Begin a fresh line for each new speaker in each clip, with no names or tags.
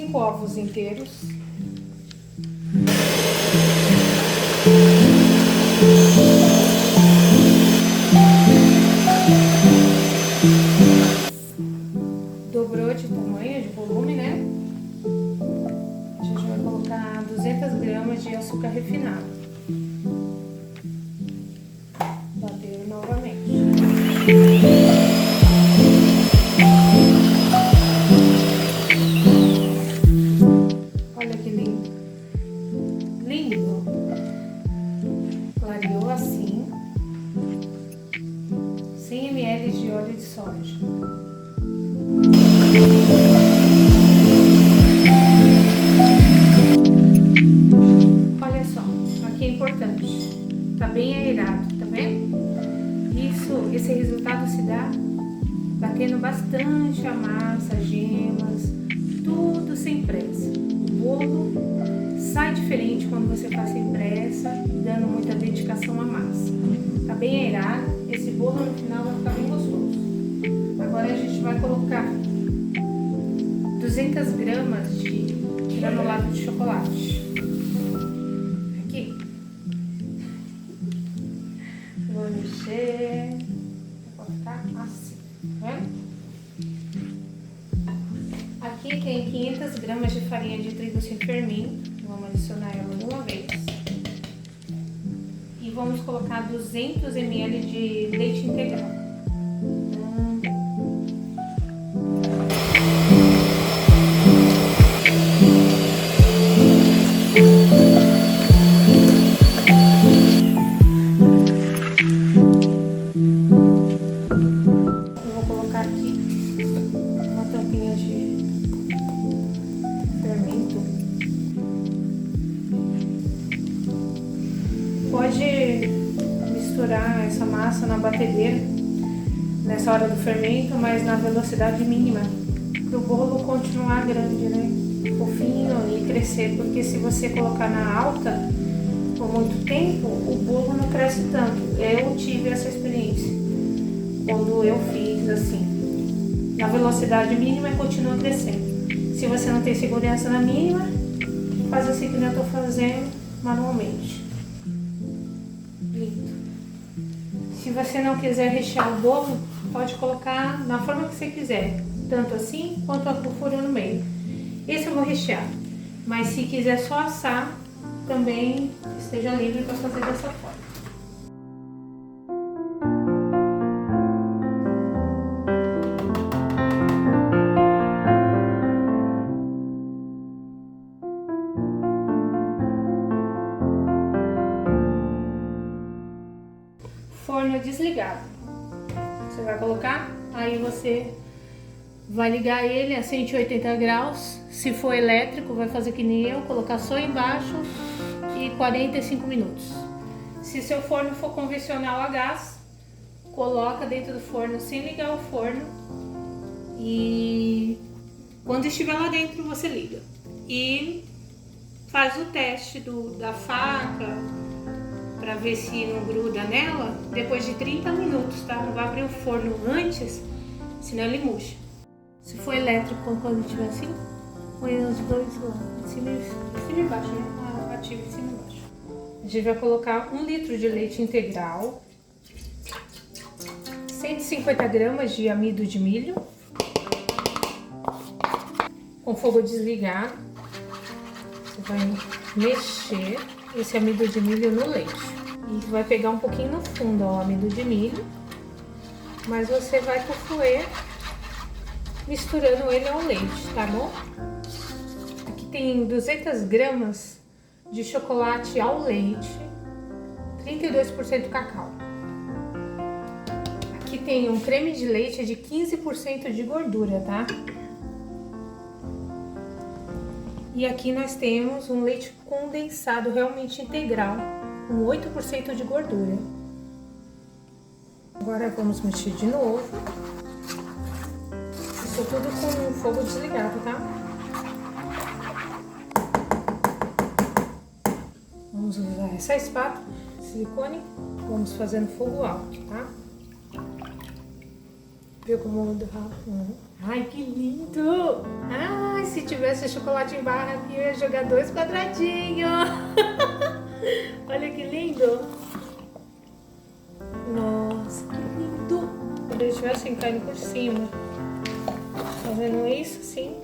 5 ovos inteiros. Dobrou de tamanho, de volume, né? A gente vai colocar 200 gramas de açúcar refinado. Bater novamente. Olha que lindo. Lindo. Clareou assim. 100 ml de óleo de soja. Olha só, aqui é importante. Tá bem aerado, tá vendo? Esse resultado se dá batendo bastante a massa, gemas, tudo sem pressa. O bolo sai diferente quando você faz sem pressa, dando muita dedicação à massa. Tá bem aerado, esse bolo no final vai ficar bem gostoso. Agora a gente vai colocar 200 gramas de granulado de chocolate. Aqui. Vou mexer. Vai ficar assim, tá vendo? Aqui tem 500 gramas de farinha de trigo sem fermento. Vamos adicionar ela de uma vez. E vamos colocar 200 ml de leite integral. Eu vou colocar aqui uma tampinha de fermento. Pode misturar essa massa na batedeira nessa hora do fermento, mas na velocidade mínima, para o bolo continuar grande, né? Fofinho e crescer, porque se você colocar na alta por muito tempo, o bolo não cresce tanto. Eu tive essa experiência quando eu fiz assim. Na velocidade mínima continua crescendo. Se você não tem segurança na mínima, faz assim que eu estou fazendo manualmente. Lindo. Se você não quiser rechear o bolo, pode colocar na forma que você quiser, tanto assim quanto a furo no meio. Esse eu vou rechear, mas se quiser só assar, também esteja livre para fazer dessa forma. Forno desligado. Você vai colocar, aí você vai ligar ele a 180 graus. Se for elétrico, vai fazer que nem eu, colocar só embaixo e 45 minutos. Se seu forno for convencional a gás, coloca dentro do forno sem ligar o forno e quando estiver lá dentro você liga. E faz o teste da faca para ver se não gruda nela depois de 30 minutos, tá? Não vai abrir o forno antes, senão ele murcha. Se for elétrico, quando estiver assim, põe os dois lá, em cima e embaixo, né? Ativa em cima e embaixo. A gente vai colocar 1 litro de leite integral, 150 gramas de amido de milho, com fogo desligado. Você vai mexer esse amido de milho no leite. E vai pegar um pouquinho no fundo, ó, o amido de milho, mas você vai com o fouet misturando ele ao leite, tá bom? Aqui tem 200 gramas de chocolate ao leite, 32% cacau. Aqui tem um creme de leite de 15% de gordura, tá? E aqui nós temos um leite condensado realmente integral, com 8% de gordura. Agora vamos mexer de novo. Isso tudo com o fogo desligado, tá? Vamos usar essa espátula, silicone, vamos fazendo fogo alto, tá? Viu como muda rápido? Ai, que lindo! Ah, esse se tivesse chocolate em barra aqui, eu ia jogar 2 quadradinhos. Olha que lindo. Nossa, que lindo. Quando ele estiver assim, caindo por cima. Tá vendo isso? Sim.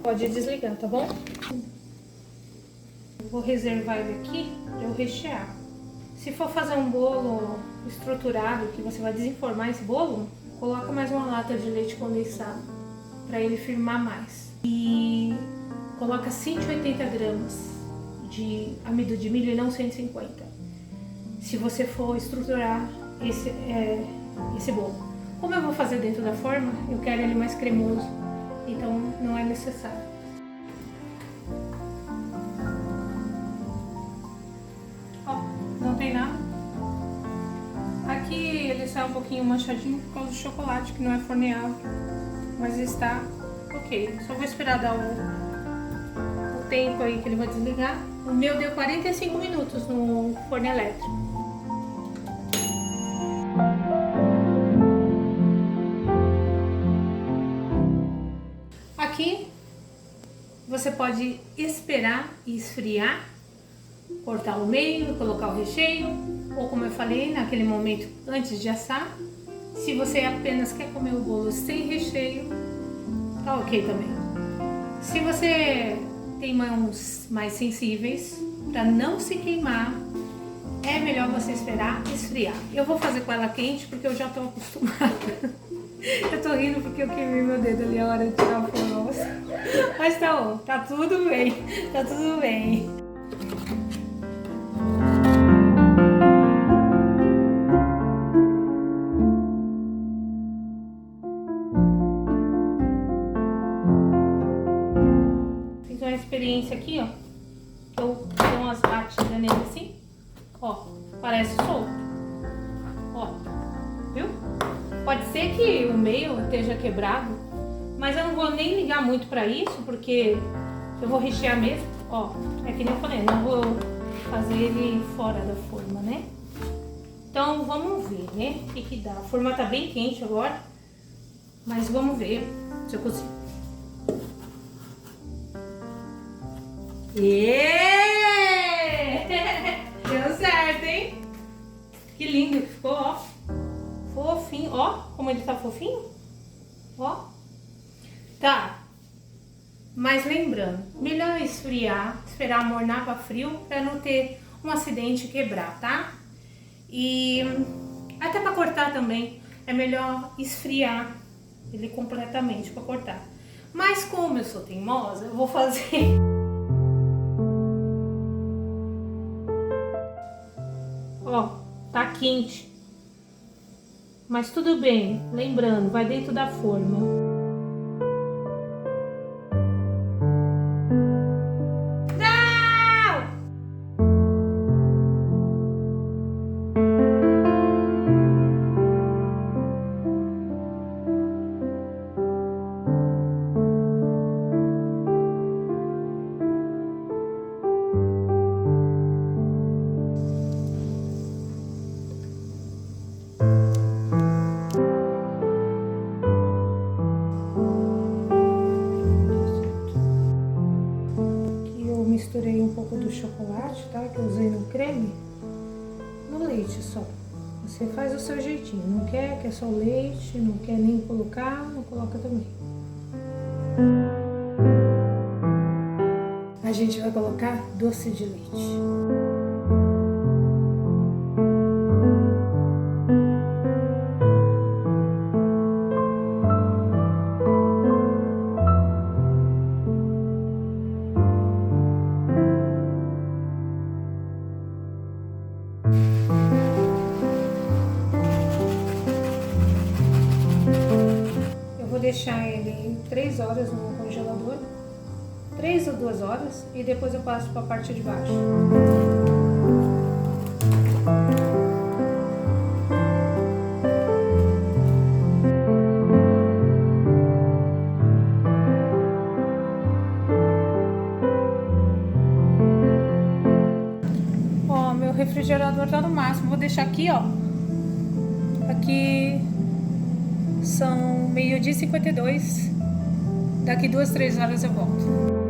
Pode desligar, tá bom? Vou reservar ele aqui para eu rechear. Se for fazer um bolo estruturado, que você vai desenformar esse bolo, coloca mais uma lata de leite condensado para ele firmar mais. E coloca 180 gramas de amido de milho e não 150. Se você for estruturar esse bolo. Como eu vou fazer dentro da forma, eu quero ele mais cremoso, então não é necessário. Não tem nada. Aqui ele sai um pouquinho manchadinho por causa do chocolate, que não é forneável. Mas está ok. Só vou esperar dar o tempo aí que ele vai desligar. O meu deu 45 minutos no forno elétrico. Aqui você pode esperar e esfriar, cortar o meio, colocar o recheio, ou como eu falei, naquele momento antes de assar. Se você apenas quer comer o bolo sem recheio, tá ok também. Se você tem mãos mais sensíveis, para não se queimar, é melhor você esperar esfriar. Eu vou fazer com ela quente porque eu já tô acostumada. Eu tô rindo porque eu queimei meu dedo ali a hora de tirar o forno. Mas tá bom, tá tudo bem, tá tudo bem. Fiz uma experiência aqui, ó. Eu dou umas batidas nele assim, ó, parece solto, ó, viu? Pode ser que o meio esteja quebrado, mas eu não vou nem ligar muito pra isso, porque eu vou rechear mesmo, ó. É que nem eu falei, não vou fazer ele fora da forma, né? Então vamos ver, né, o que dá. A forma tá bem quente agora, mas vamos ver se eu consigo. Deu certo, hein? Que lindo que ficou, ó. Fofinho, ó, como ele tá fofinho. Ó. Tá. Mas lembrando, melhor esfriar, esperar amornar pra frio, pra não ter um acidente e quebrar, tá? E até pra cortar também, é melhor esfriar ele completamente pra cortar. Mas como eu sou teimosa, eu vou fazer... Ó, tá quente. Mas tudo bem, lembrando, vai dentro da forma. Misturei um pouco do chocolate, tá? Que eu usei no creme, no leite só. Você faz o seu jeitinho. Não quer só leite, não quer nem colocar, não coloca também. A gente vai colocar doce de leite. Vou deixar ele 3 horas no congelador, 3 ou 2 horas, e depois eu passo para a parte de baixo. Ó, meu refrigerador tá no máximo, vou deixar aqui, ó, aqui são 12h52. Daqui 2, 3 horas eu volto.